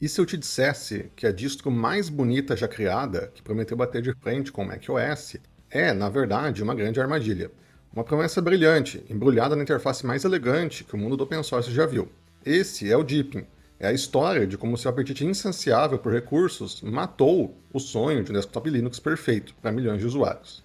E se eu te dissesse que a distro mais bonita já criada, que prometeu bater de frente com o macOS, é, na verdade, uma grande armadilha? Uma promessa brilhante, embrulhada na interface mais elegante que o mundo do open source já viu. Esse é o Deepin. É a história de como seu apetite insaciável por recursos matou o sonho de um desktop Linux perfeito para milhões de usuários.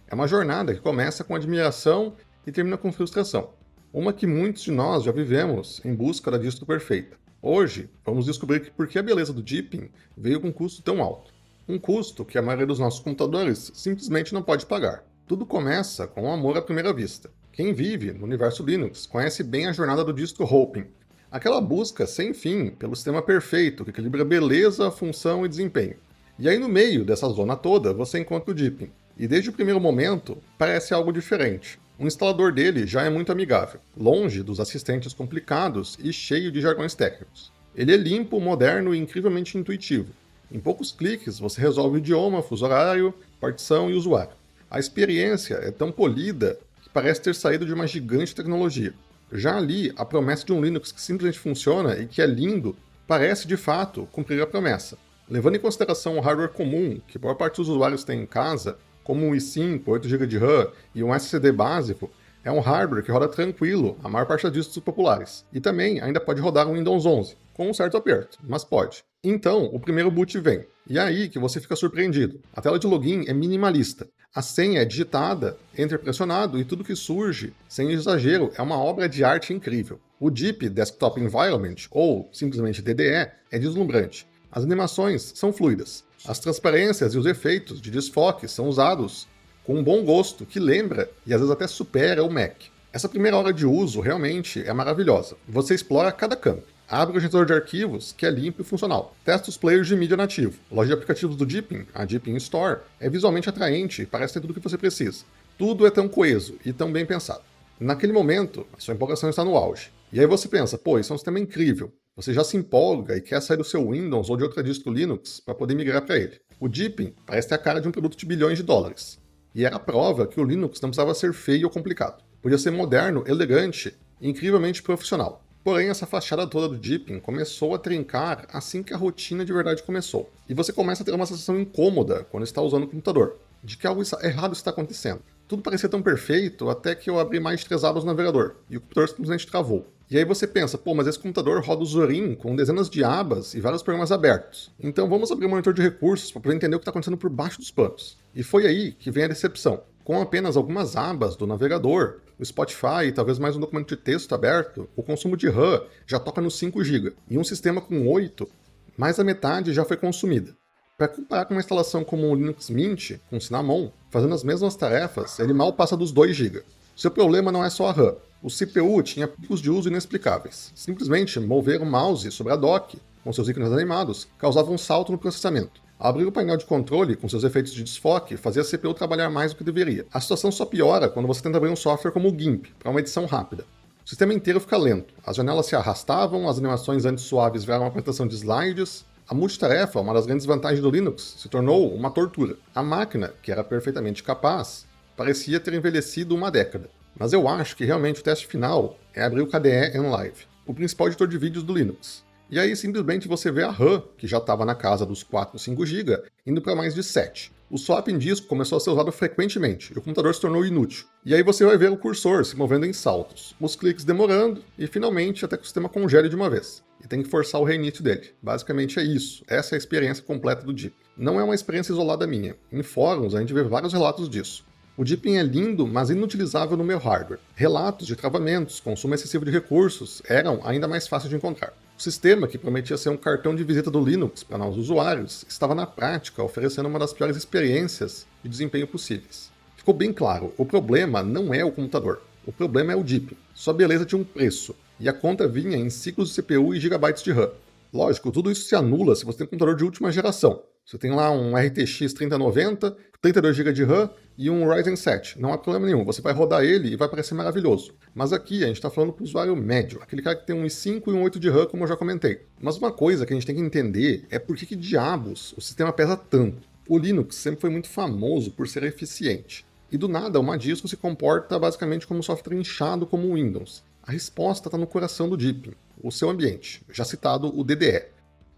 É uma jornada que começa com admiração e termina com frustração. Uma que muitos de nós já vivemos em busca da distro perfeita. Hoje, vamos descobrir por que a beleza do Deepin veio com um custo tão alto. Um custo que a maioria dos nossos computadores simplesmente não pode pagar. Tudo começa com o amor à primeira vista. Quem vive no universo Linux conhece bem a jornada do distro hopping, aquela busca sem fim pelo sistema perfeito que equilibra beleza, função e desempenho. E aí no meio dessa zona toda você encontra o Deepin. E desde o primeiro momento parece algo diferente. O instalador dele já é muito amigável, longe dos assistentes complicados e cheio de jargões técnicos. Ele é limpo, moderno e incrivelmente intuitivo. Em poucos cliques você resolve o idioma, fuso horário, partição e usuário. A experiência é tão polida que parece ter saído de uma gigante tecnologia. Já ali, a promessa de um Linux que simplesmente funciona e que é lindo parece de fato cumprir a promessa. Levando em consideração o hardware comum que a maior parte dos usuários tem em casa, como um i5, 8 GB de RAM e um SSD básico, é um hardware que roda tranquilo a maior parte das distros populares. E também ainda pode rodar um Windows 11, com um certo aperto, mas pode. Então, o primeiro boot vem. E é aí que você fica surpreendido. A tela de login é minimalista. A senha é digitada, enter pressionado e tudo que surge, sem exagero, é uma obra de arte incrível. O Deep Desktop Environment, ou simplesmente DDE, é deslumbrante. As animações são fluidas. As transparências e os efeitos de desfoque são usados com um bom gosto que lembra e às vezes até supera o Mac. Essa primeira hora de uso realmente é maravilhosa. Você explora cada campo. Abre o gestor de arquivos, que é limpo e funcional. Testa os players de mídia nativo. A loja de aplicativos do Deepin, a Deepin Store, é visualmente atraente e parece ter tudo o que você precisa. Tudo é tão coeso e tão bem pensado. Naquele momento, a sua empolgação está no auge. E aí você pensa, pô, isso é um sistema incrível. Você já se empolga e quer sair do seu Windows ou de outra distro Linux para poder migrar para ele. O Deepin parece ter a cara de um produto de bilhões de dólares. E era a prova que o Linux não precisava ser feio ou complicado. Podia ser moderno, elegante e incrivelmente profissional. Porém, essa fachada toda do Deepin começou a trincar assim que a rotina de verdade começou. E você começa a ter uma sensação incômoda quando está usando o computador, de que algo errado está acontecendo. Tudo parecia tão perfeito até que eu abri mais de 3 abas no navegador, e o computador simplesmente travou. E aí você pensa, pô, mas esse computador roda o Zorin com dezenas de abas e vários programas abertos. Então vamos abrir um monitor de recursos para poder entender o que está acontecendo por baixo dos panos. E foi aí que vem a decepção. Com apenas algumas abas do navegador, o Spotify e talvez mais um documento de texto aberto, o consumo de RAM já toca nos 5 GB. E um sistema com 8, mais da metade já foi consumida. Para comparar com uma instalação como o Linux Mint, com Cinnamon, fazendo as mesmas tarefas, ele mal passa dos 2 GB. Seu problema não é só a RAM. O CPU tinha picos de uso inexplicáveis. Simplesmente mover o mouse sobre a dock, com seus ícones animados, causava um salto no processamento. Abrir o painel de controle com seus efeitos de desfoque fazia a CPU trabalhar mais do que deveria. A situação só piora quando você tenta abrir um software como o GIMP, para uma edição rápida. O sistema inteiro fica lento, as janelas se arrastavam, as animações antes suaves viraram uma apresentação de slides. A multitarefa, uma das grandes vantagens do Linux, se tornou uma tortura. A máquina, que era perfeitamente capaz, parecia ter envelhecido uma década. Mas eu acho que realmente o teste final é abrir o KDE Enlive, o principal editor de vídeos do Linux. E aí simplesmente você vê a RAM, que já estava na casa dos 4, 5 GB, indo para mais de 7. O swap em disco começou a ser usado frequentemente e o computador se tornou inútil. E aí você vai ver o cursor se movendo em saltos, os cliques demorando e finalmente até que o sistema congele de uma vez. E tem que forçar o reinício dele. Basicamente é isso. Essa é a experiência completa do Deep. Não é uma experiência isolada minha. Em fóruns a gente vê vários relatos disso. O Deepin é lindo, mas inutilizável no meu hardware. Relatos de travamentos, consumo excessivo de recursos eram ainda mais fáceis de encontrar. O sistema, que prometia ser um cartão de visita do Linux para nós usuários, estava na prática oferecendo uma das piores experiências de desempenho possíveis. Ficou bem claro, o problema não é o computador. O problema é o Deepin. Sua beleza tinha um preço, e a conta vinha em ciclos de CPU e gigabytes de RAM. Lógico, tudo isso se anula se você tem um computador de última geração. Você tem lá um RTX 3090, 32 GB de RAM e um Ryzen 7. Não há problema nenhum, você vai rodar ele e vai parecer maravilhoso. Mas aqui a gente está falando para o usuário médio, aquele cara que tem um i5 e um 8 de RAM, como eu já comentei. Mas uma coisa que a gente tem que entender é por que diabos o sistema pesa tanto. O Linux sempre foi muito famoso por ser eficiente. E do nada, uma distro se comporta basicamente como um software inchado como o Windows. A resposta está no coração do Deepin, o seu ambiente, já citado o DDE.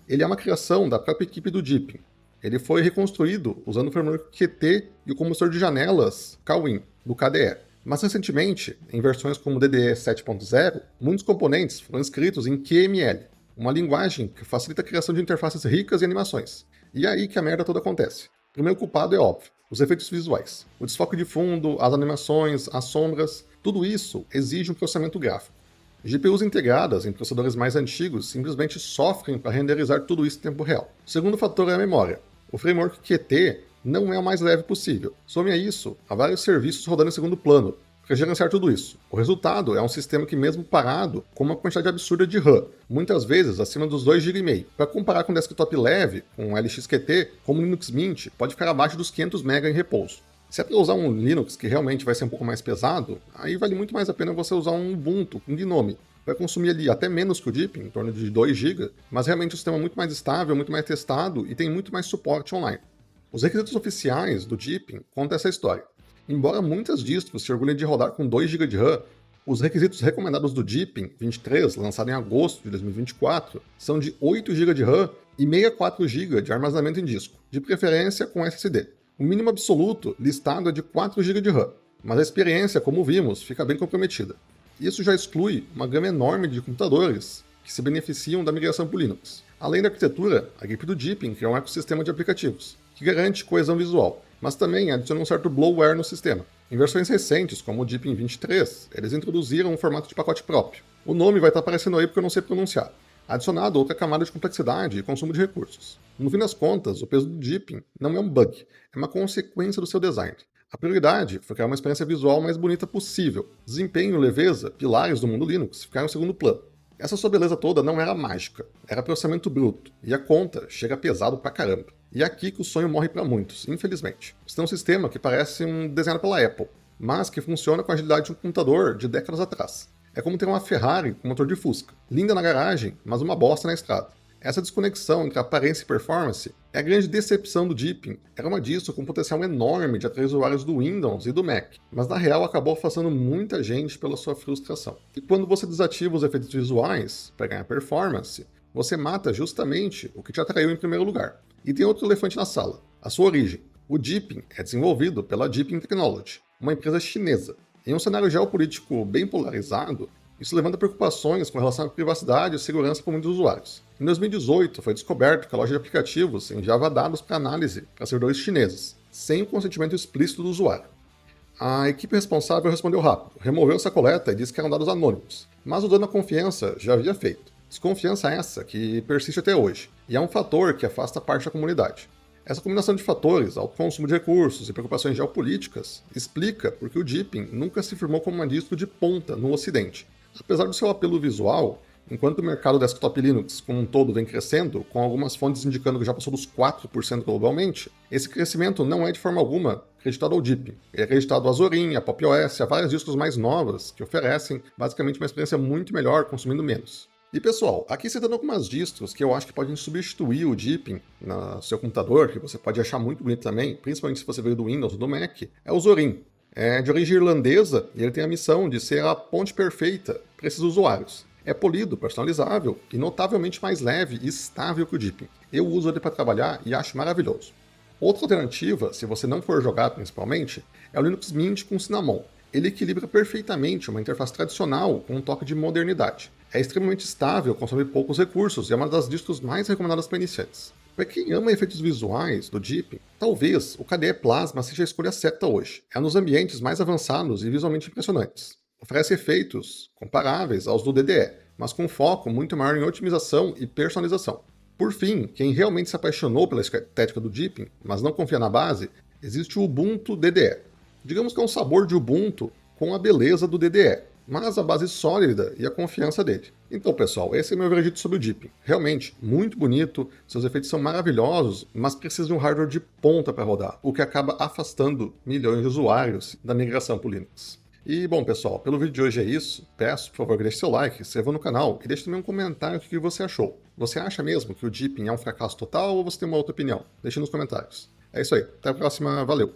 Ele é uma criação da própria equipe do Deepin. Ele foi reconstruído usando o framework Qt e o compositor de janelas Kawin, do KDE. Mas recentemente, em versões como o DDE 7.0, muitos componentes foram escritos em QML, uma linguagem que facilita a criação de interfaces ricas e animações. E é aí que a merda toda acontece. O primeiro culpado é óbvio, os efeitos visuais. O desfoque de fundo, as animações, as sombras, tudo isso exige um processamento gráfico. GPUs integradas em processadores mais antigos simplesmente sofrem para renderizar tudo isso em tempo real. O segundo fator é a memória. O framework Qt não é o mais leve possível. Some a isso, há vários serviços rodando em segundo plano para gerenciar tudo isso. O resultado é um sistema que, mesmo parado, com uma quantidade absurda de RAM, muitas vezes acima dos 2,5 GB. Para comparar com um desktop leve, com LXQt, como o Linux Mint, pode ficar abaixo dos 500 MB em repouso. Se é para usar um Linux que realmente vai ser um pouco mais pesado, aí vale muito mais a pena você usar um Ubuntu, um Gnome. Vai consumir ali até menos que o Deepin, em torno de 2 GB, mas realmente o sistema é muito mais estável, muito mais testado e tem muito mais suporte online. Os requisitos oficiais do Deepin contam essa história. Embora muitas distros se orgulhem de rodar com 2 GB de RAM, os requisitos recomendados do Deepin 23, lançado em agosto de 2024, são de 8 GB de RAM e 64 GB de armazenamento em disco, de preferência com SSD. O mínimo absoluto listado é de 4 GB de RAM, mas a experiência, como vimos, fica bem comprometida. Isso já exclui uma gama enorme de computadores que se beneficiam da migração para o Linux. Além da arquitetura, a equipe do Deepin criou um ecossistema de aplicativos, que garante coesão visual, mas também adiciona um certo bloatware no sistema. Em versões recentes, como o Deepin 23, eles introduziram um formato de pacote próprio. O nome vai estar aparecendo aí porque eu não sei pronunciar. Adicionado outra camada de complexidade e consumo de recursos. No fim das contas, o peso do Deepin não é um bug, é uma consequência do seu design. A prioridade foi criar uma experiência visual mais bonita possível. Desempenho, leveza, pilares do mundo Linux ficaram em segundo plano. Essa sua beleza toda não era mágica, era processamento bruto, e a conta chega pesado pra caramba. E é aqui que o sonho morre para muitos, infelizmente. Você tem um sistema que parece desenhado pela Apple, mas que funciona com a agilidade de um computador de décadas atrás. É como ter uma Ferrari com motor de Fusca, linda na garagem, mas uma bosta na estrada. Essa desconexão entre aparência e performance é a grande decepção do Deepin. Era uma distro com um potencial enorme de atrair usuários do Windows e do Mac, mas na real acabou afastando muita gente pela sua frustração. E quando você desativa os efeitos visuais para ganhar performance, você mata justamente o que te atraiu em primeiro lugar. E tem outro elefante na sala, a sua origem. O Deepin é desenvolvido pela Deepin Technology, uma empresa chinesa. Em um cenário geopolítico bem polarizado, isso levanta preocupações com relação à privacidade e segurança para muitos usuários. Em 2018, foi descoberto que a loja de aplicativos enviava dados para análise para servidores chineses, sem o consentimento explícito do usuário. A equipe responsável respondeu rápido, removeu essa coleta e disse que eram dados anônimos, mas o dano à confiança já havia feito. Desconfiança essa que persiste até hoje, e é um fator que afasta parte da comunidade. Essa combinação de fatores, alto consumo de recursos e preocupações geopolíticas, explica por que o Deepin nunca se firmou como uma distro de ponta no Ocidente. Apesar do seu apelo visual, enquanto o mercado desktop Linux como um todo vem crescendo, com algumas fontes indicando que já passou dos 4% globalmente, esse crescimento não é de forma alguma acreditado ao Deepin. Ele é acreditado a Zorin, a Pop! OS, a várias distros mais novas, que oferecem basicamente uma experiência muito melhor, consumindo menos. E pessoal, aqui citando algumas distros que eu acho que podem substituir o Deepin no seu computador, que você pode achar muito bonito também, principalmente se você veio do Windows ou do Mac, é o Zorin. É de origem irlandesa e ele tem a missão de ser a ponte perfeita para esses usuários. É polido, personalizável e notavelmente mais leve e estável que o Deepin. Eu uso ele para trabalhar e acho maravilhoso. Outra alternativa, se você não for jogar principalmente, é o Linux Mint com Cinnamon. Ele equilibra perfeitamente uma interface tradicional com um toque de modernidade. É extremamente estável, consome poucos recursos e é uma das distros mais recomendadas para iniciantes. Para quem ama efeitos visuais do Deepin, talvez o KDE Plasma seja a escolha certa hoje. É um dos ambientes mais avançados e visualmente impressionantes. Oferece efeitos comparáveis aos do DDE, mas com foco muito maior em otimização e personalização. Por fim, quem realmente se apaixonou pela estética do Deepin, mas não confia na base, existe o Ubuntu DDE. Digamos que é um sabor de Ubuntu com a beleza do DDE, mas a base sólida e a confiança dele. Então, pessoal, esse é meu veredito sobre o Deepin. Realmente, muito bonito, seus efeitos são maravilhosos, mas precisa de um hardware de ponta para rodar, o que acaba afastando milhões de usuários da migração para o Linux. E, bom, pessoal, pelo vídeo de hoje é isso. Peço, por favor, que deixe seu like, se inscreva no canal e deixe também um comentário do que você achou. Você acha mesmo que o Deepin é um fracasso total ou você tem uma outra opinião? Deixe nos comentários. É isso aí, até a próxima, valeu!